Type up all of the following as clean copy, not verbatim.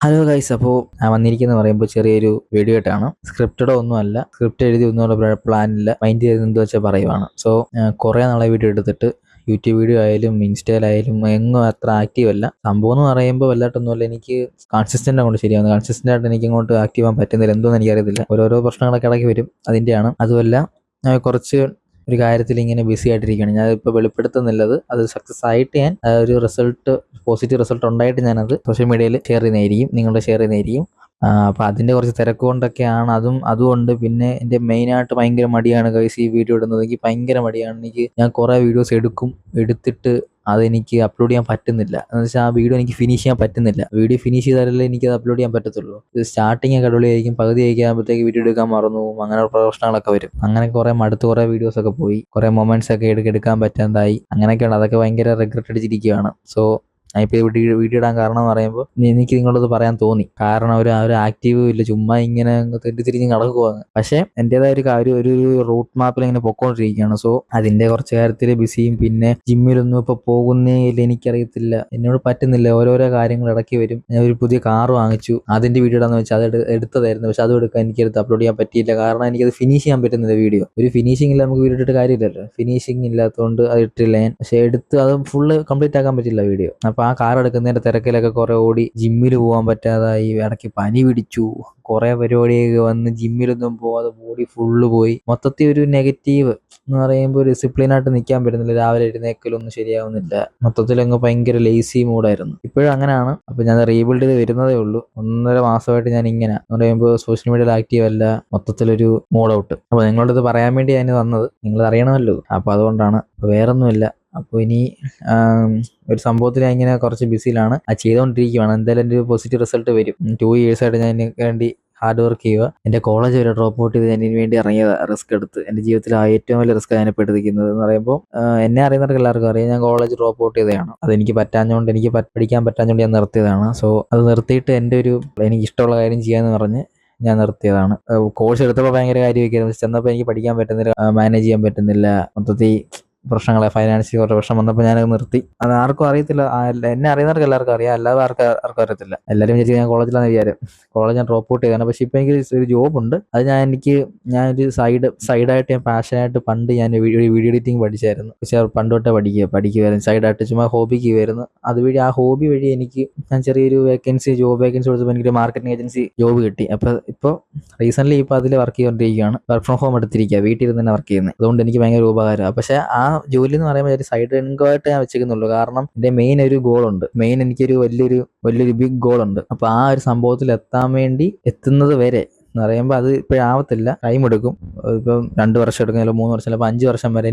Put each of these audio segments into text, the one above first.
Hello guys, അപ്പോൾ ഞാൻ വന്നിരിക്കുന്നത് പറയുമ്പോൾ ചെറിയൊരു വീഡിയോ ആയിട്ടാണ്. സ്ക്രിപ്റ്റഡോ ഒന്നുമല്ല, സ്ക്രിപ്റ്റ് എഴുതി ഒന്നുമുള്ള പ്ലാനില്ല, മൈൻഡ് ചെയ്ത് എന്ത് വെച്ചാൽ പറയുവാണ്. സോ കുറേ നാളെ വീഡിയോ എടുത്തിട്ട് യൂട്യൂബ് വീഡിയോ ആയാലും ഇൻസ്റ്റയിലായാലും എങ്ങും അത്ര ആക്റ്റീവ് അല്ല. സംഭവം എന്ന് പറയുമ്പോൾ വല്ലാട്ടൊന്നുമല്ല, എനിക്ക് കൺസിസ്റ്റൻ്റ് അങ്ങോട്ട് ശരിയാവുന്നത്. കൺസിസ്റ്റൻ്റ് ആയിട്ട് എനിക്ക് ഇങ്ങോട്ട് ആക്റ്റീവ് ആകാൻ പറ്റുന്നില്ല, എന്തോന്ന് എനിക്കറിയത്തില്ല. ഓരോരോ പ്രശ്നങ്ങളൊക്കെ ഇടയ്ക്ക് വരും, അതിൻ്റെയാണ്. അതുമല്ല, കുറച്ച് ഒരു കാര്യത്തിൽ ഇങ്ങനെ ബിസി ആയിട്ടിരിക്കുകയാണ്. ഞാൻ ഇപ്പോൾ വെളിപ്പെടുത്തുന്നില്ലത്, അത് സക്സസ് ആയിട്ട് ഞാൻ ഒരു റിസൾട്ട്, പോസിറ്റീവ് റിസൾട്ട് ഉണ്ടായിട്ട് ഞാനത് സോഷ്യൽ മീഡിയയിൽ ഷെയർ ചെയ്യുന്നതായിരിക്കും, നിങ്ങളുടെ ഷെയർ ചെയ്യുന്നതായിരിക്കും. അപ്പോൾ അതിൻ്റെ കുറച്ച് തിരക്ക് കൊണ്ടൊക്കെയാണ്. അതുകൊണ്ട് പിന്നെ എൻ്റെ മെയിനായിട്ട് ഭയങ്കര മടിയാണ് ഗൈസ് ഈ വീഡിയോ ഇടുന്നത്. എനിക്ക് ഭയങ്കര മടിയാണ്. ഞാൻ കുറേ വീഡിയോസ് എടുത്തിട്ട് അതെനിക്ക് അപ്ലോഡ് ചെയ്യാൻ പറ്റുന്നില്ല. എന്ന് വെച്ചാൽ ആ വീഡിയോ എനിക്ക് ഫിനിഷ് ചെയ്യാൻ പറ്റുന്നില്ല. വീഡിയോ ഫിനിഷ് ചെയ്താലല്ലേ എനിക്കത് അപ്ലോഡ് ചെയ്യാൻ പറ്റത്തുള്ളൂ. ഇത് സ്റ്റാർട്ടിങ് ഒക്കെ അടിപൊളിയായിരിക്കും, പകുതി ആകുമ്പോഴത്തേക്ക് വീഡിയോ എടുക്കാൻ മറന്നു പോകും, അങ്ങനെ പ്രശ്നങ്ങളൊക്കെ വരും. അങ്ങനെ കുറേ മടുത്ത് കുറേ വീഡിയോസ് ഒക്കെ പോയി, കുറേ മൊമെന്റ്സ് ഒക്കെ എടുക്കാൻ പറ്റാതായി, അങ്ങനെയൊക്കെയാണ്. അതൊക്കെ ഭയങ്കര റിഗ്രറ്റ് അടിച്ചിരിക്കുകയാണ്. സോ ഞാനിപ്പോൾ വീഡിയോ ഇടാൻ കാരണം എന്ന് പറയുമ്പോൾ എനിക്ക് നിങ്ങളത് പറയാൻ തോന്നി. കാരണം ഒരു ആക്റ്റീവും ഇല്ല, ചുമ്മാ ഇങ്ങനെ തിരിഞ്ഞ് നടക്കുവാണ്. പക്ഷേ എൻ്റെതായ ഒരു റൂട്ട് മാപ്പിൽ ഇങ്ങനെ പൊക്കോണ്ടിരിക്കുകയാണ്. സോ അതിൻ്റെ കുറച്ച് കാര്യത്തിൽ ബിസിയും. പിന്നെ ജിമ്മിലൊന്നും ഇപ്പോൾ പോകുന്നേ ഇല്ല, എനിക്കറിയത്തില്ല, എന്നോട് പറ്റുന്നില്ല. ഓരോരോ കാര്യങ്ങൾ ഇടയ്ക്ക് വരും. ഞാൻ ഒരു പുതിയ കാർ വാങ്ങിച്ചു, അതിൻ്റെ വീഡിയോ ഇടാന്ന് വെച്ചാൽ അത് എടുത്തതായിരുന്നു. പക്ഷെ അതും എനിക്കെടുത്ത് അപ്ലോഡ് ചെയ്യാൻ പറ്റിയില്ല. കാരണം എനിക്കത് ഫിനിഷ് ചെയ്യാൻ പറ്റുന്നില്ല. വീഡിയോ ഒരു ഫിനിഷിംഗ് ഇല്ല, നമുക്ക് വീഡിയോ ഇട്ടിട്ട് കാര്യമില്ലല്ലോ. ഫിനിഷിംഗ് ഇല്ലാത്തതുകൊണ്ട് അത് ഇട്ടില്ല ഞാൻ. പക്ഷെ എടുത്ത് അത് ഫുള്ള് കംപ്ലീറ്റ് ആക്കാൻ പറ്റില്ല വീഡിയോ. അപ്പോൾ ആ കാർ എടുക്കുന്നതിൻ്റെ തിരക്കിലൊക്കെ കുറേ ഓടി, ജിമ്മിൽ പോകാൻ പറ്റാതായി, ഇടയ്ക്ക് പനി പിടിച്ചു, കുറേ പരിപാടിയൊക്കെ വന്ന് ജിമ്മിലൊന്നും പോകാതെ ബോഡി ഫുള്ള് പോയി. മൊത്തത്തിൽ ഒരു നെഗറ്റീവ് എന്ന് പറയുമ്പോൾ ഡിസിപ്ലിനായിട്ട് നിൽക്കാൻ പറ്റുന്നില്ല. രാവിലെ എഴുന്നേക്കലൊന്നും ശരിയാവുന്നില്ല. മൊത്തത്തിലങ്ങ് ഭയങ്കര ലേസി മൂഡായിരുന്നു. ഇപ്പോഴും അങ്ങനെയാണ്. അപ്പോൾ ഞാൻ റീബിൽഡ് ചെയ്ത് വരുന്നതേ ഉള്ളൂ. 1.5 മാസമായിട്ട് ഞാൻ ഇങ്ങനെ എന്ന് പറയുമ്പോൾ സോഷ്യൽ മീഡിയയിൽ ആക്റ്റീവ് അല്ല, മൊത്തത്തിലൊരു മൂഡ് ഔട്ട്. അപ്പോൾ നിങ്ങളോട് ഇത് പറയാൻ വേണ്ടി ഞാൻ വന്നത്, നിങ്ങൾ അറിയണമല്ലോ. അപ്പോൾ അതുകൊണ്ടാണ്, വേറൊന്നുമില്ല. അപ്പോൾ ഇനി ഒരു സംഭവത്തിൽ ഞാൻ ഇങ്ങനെ കുറച്ച് ബിസിയിലാണ്, അത് ചെയ്തുകൊണ്ടിരിക്കുകയാണ്. എന്തായാലും എൻ്റെ ഒരു പോസിറ്റീവ് റിസൾട്ട് വരും. 2 ഇയേഴ്സായിട്ട് ഞാൻ ഇതിന് വേണ്ടി ഹാർഡ് വർക്ക് ചെയ്യുക. എൻ്റെ കോളേജ് വരെ ഡ്രോപ്പ് ഔട്ട് ചെയ്ത് ഞാൻ ഇതിന് വേണ്ടി ഇറങ്ങിയത്, റിസ്ക് എടുത്ത്. എൻ്റെ ജീവിതത്തിൽ ഏറ്റവും വലിയ റിസ്ക് ഞാൻ ഇപ്പോൾ എടുത്തിരിക്കുന്നത് എന്ന് പറയുമ്പോൾ, എന്നെ അറിയുന്നവർക്ക് എല്ലാവർക്കും അറിയാം, ഞാൻ കോളേജ് ഡ്രോപ്പ് ഔട്ട് ചെയ്തതാണ്. അതെനിക്ക് പറ്റാഞ്ഞുകൊണ്ട്, എനിക്ക് പഠിക്കാൻ പറ്റാഞ്ഞുകൊണ്ട് ഞാൻ നിർത്തിയതാണ്. സോ അത് നിർത്തിയിട്ട് എനിക്ക് ഇഷ്ടമുള്ള കാര്യം ചെയ്യാമെന്ന് പറഞ്ഞ് ഞാൻ നിർത്തിയതാണ്. കോഴ്സ് എടുത്തപ്പോൾ ഭയങ്കര കാര്യമൊക്കെയായിരുന്നു. ചെന്നപ്പോൾ എനിക്ക് പഠിക്കാൻ പറ്റുന്നില്ല, മാനേജ് ചെയ്യാൻ പറ്റുന്നില്ല, മൊത്തത്തിൽ പ്രശ്നങ്ങളെ ഫൈനാൻഷ്യൽ കുറച്ച് പ്രശ്നം വന്നപ്പോൾ ഞാനത് നിർത്തി. അത് ആർക്കും അറിയത്തില്ല. എന്നെ അറിയുന്നവർക്ക് എല്ലാവർക്കും അറിയാം, അല്ലാതെ ആർക്കും അറിയത്തില്ല. എല്ലാവരും വിചാരിച്ചു ഞാൻ കോളേജിലാണെന്ന് വിചാരം. കോളേജ് ഞാൻ ഡ്രോപ്പ് ഔട്ട് ചെയ്തതാണ്. പക്ഷേ ഇപ്പോൾ എനിക്ക് ഒരു ജോബുണ്ട്. അത് ഞാനൊരു സൈഡായിട്ട് ഞാൻ പാഷനായിട്ട് പണ്ട് ഞാൻ വീഡിയോ എഡിറ്റിംഗ് പഠിച്ചായിരുന്നു. പക്ഷേ പണ്ട് തൊട്ടേ പഠിക്കുമായിരുന്നു സൈഡായിട്ട്, ചുമ്മാ ഹോബിക്ക് വരുന്നു. അതുവഴി ആ ഹോബി വഴി ഞാൻ ചെറിയൊരു ജോബ് വേക്കൻസി കൊടുത്തപ്പോൾ എനിക്കൊരു മാർക്കറ്റിംഗ് ഏജൻസി ജോബ് കിട്ടി. ഇപ്പോൾ റീസെൻ്റ്ലി അതിൽ വർക്ക് ചെയ്തുകൊണ്ടിരിക്കുകയാണ്. വർക്ക് ഫ്രം ഹോം എടുത്തിരിക്കുക, വീട്ടിൽ ഇരുന്ന് തന്നെ വർക്ക് ചെയ്യുന്നത്. അതുകൊണ്ട് എനിക്ക് ഭയങ്കര ഉപകാരമാണ്. പക്ഷേ ആ ജോലി എന്ന് പറയുമ്പോൾ ഒരു സൈഡ് ഇൻകമായിട്ട് ഞാൻ വെച്ചിരിക്കുന്നുള്ളൂ. കാരണം എൻ്റെ മെയിൻ ഒരു ഗോളുണ്ട്. എനിക്കൊരു വലിയൊരു ബിഗ് ഗോളുണ്ട്. അപ്പോൾ ആ ഒരു സംഭവത്തിൽ എത്തുന്നത് വരെ എന്ന് പറയുമ്പോൾ അത് ഇപ്പോഴാവത്തില്ല, ടൈം എടുക്കും. ഇപ്പം 2 വർഷം എടുക്കും, ചിലപ്പോൾ 3 വർഷം, ചിലപ്പോൾ 5 വർഷം വരെ.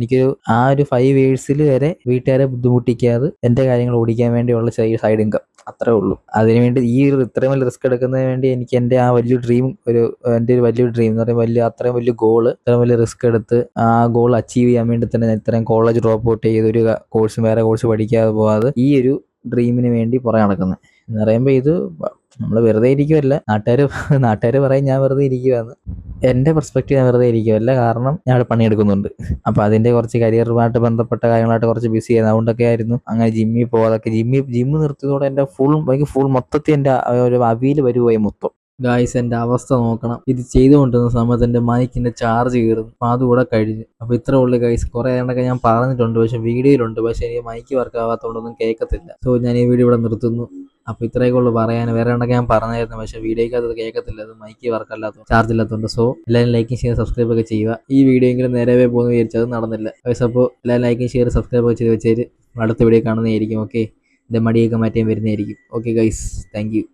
ആ ഒരു 5 ഇയേഴ്സിൽ വരെ വീട്ടുകാരെ ബുദ്ധിമുട്ടിക്കാതെ എൻ്റെ കാര്യങ്ങൾ ഓടിക്കാൻ വേണ്ടിയുള്ള സൈഡ് ഇൻകം, അത്രേ ഉള്ളൂ. അതിനുവേണ്ടി ഇത്രയും വലിയ റിസ്ക് എടുക്കുന്നതിന് വേണ്ടി എനിക്ക് എൻ്റെ ആ വലിയൊരു ഡ്രീം, എൻ്റെ ഒരു വലിയൊരു ഡ്രീം എന്ന് പറയുമ്പോൾ അത്രയും വലിയ ഗോള്, ഇത്രയും വലിയ റിസ്ക് എടുത്ത് ആ ഗോൾ അച്ചീവ് ചെയ്യാൻ വേണ്ടി തന്നെ ഞാൻ ഇത്രയും കോളേജ് ഡ്രോപ്പ് ഔട്ട് ചെയ്ത് വേറെ കോഴ്സ് പഠിക്കാതെ പോകാതെ ഈ ഒരു ഡ്രീമിന് വേണ്ടി പുറകെ നടക്കുന്നത് എന്ന് പറയുമ്പോൾ, ഇത് നമ്മൾ വെറുതെ ഇരിക്കുമല്ല. നാട്ടുകാർ പറയും ഞാൻ വെറുതെ ഇരിക്കുവാന്ന്. എൻ്റെ പെർസ്പെക്റ്റീവ് ഞാൻ വെറുതെ ഇരിക്കുമല്ല, കാരണം ഞാൻ അവിടെ പണിയെടുക്കുന്നുണ്ട്. അപ്പോൾ അതിൻ്റെ കുറച്ച് കരിയറുമായിട്ട് ബന്ധപ്പെട്ട കാര്യങ്ങളായിട്ട് കുറച്ച് ബിസി ആയിരുന്നു. അതുകൊണ്ടൊക്കെ ആയിരുന്നു അങ്ങനെ ജിമ്മിൽ പോകാതൊക്കെ. ജിമ്മ് നിർത്തിയതോടെ എൻ്റെ ഫുൾ മൊത്തത്തിൽ എൻ്റെ ഒരു അവിയിൽ വരുവായി മൊത്തം. ഗായ്സ്, എൻ്റെ അവസ്ഥ നോക്കണം. ഇത് ചെയ്തുകൊണ്ടിരുന്ന സമയത്ത് എൻ്റെ മൈക്കിൻ്റെ ചാർജ് കയറുന്നു. അപ്പോൾ അതുകൂടെ കഴിഞ്ഞു. അപ്പോൾ ഇത്ര ഉള്ളു ഗായ്സ്. കുറേ എണ്ണൊക്കെ ഞാൻ പറഞ്ഞിട്ടുണ്ട്, പക്ഷേ വീഡിയോയിലുണ്ട്. പക്ഷേ എനിക്ക് മൈക്ക് വർക്ക് ആവാത്തതുകൊണ്ടൊന്നും കേൾക്കത്തില്ല. സോ ഞാൻ ഈ വീഡിയോ ഇവിടെ നിർത്തുന്നു. അപ്പോൾ ഇത്രയൊക്കെ ഉള്ളൂ പറയാൻ. വേറെ എണ്ണൊക്കെ ഞാൻ പറഞ്ഞായിരുന്നു, പക്ഷേ വീഡിയോയ്ക്ക് അത് കേൾക്കത്തില്ല, അത് മൈക്ക് വർക്ക് അല്ലാത്തത്, ചാർജ് ഇല്ലാത്തതുകൊണ്ട്. സോ എല്ലാവരും ലൈക്കും ഷെയർ സബ്സ്ക്രൈബ് ഒക്കെ ചെയ്യുക. ഈ വീഡിയോ എങ്കിലും നേരവേ പോകുന്നു വിചാരിച്ചത് നടന്നില്ല ഗായ്സ്. അപ്പോൾ എല്ലാവരും ലൈക്കും ഷെയർ സബ്സ്ക്രൈബ് ഒക്കെ ചെയ്ത് വെച്ചേര്. അടുത്ത വീഡിയോ കാണുന്നതായിരിക്കും. ഓക്കെ, എൻ്റെ മടിയൊക്കെ മാറ്റാൻ വരുന്നതായിരിക്കും. Okay guys, thank you.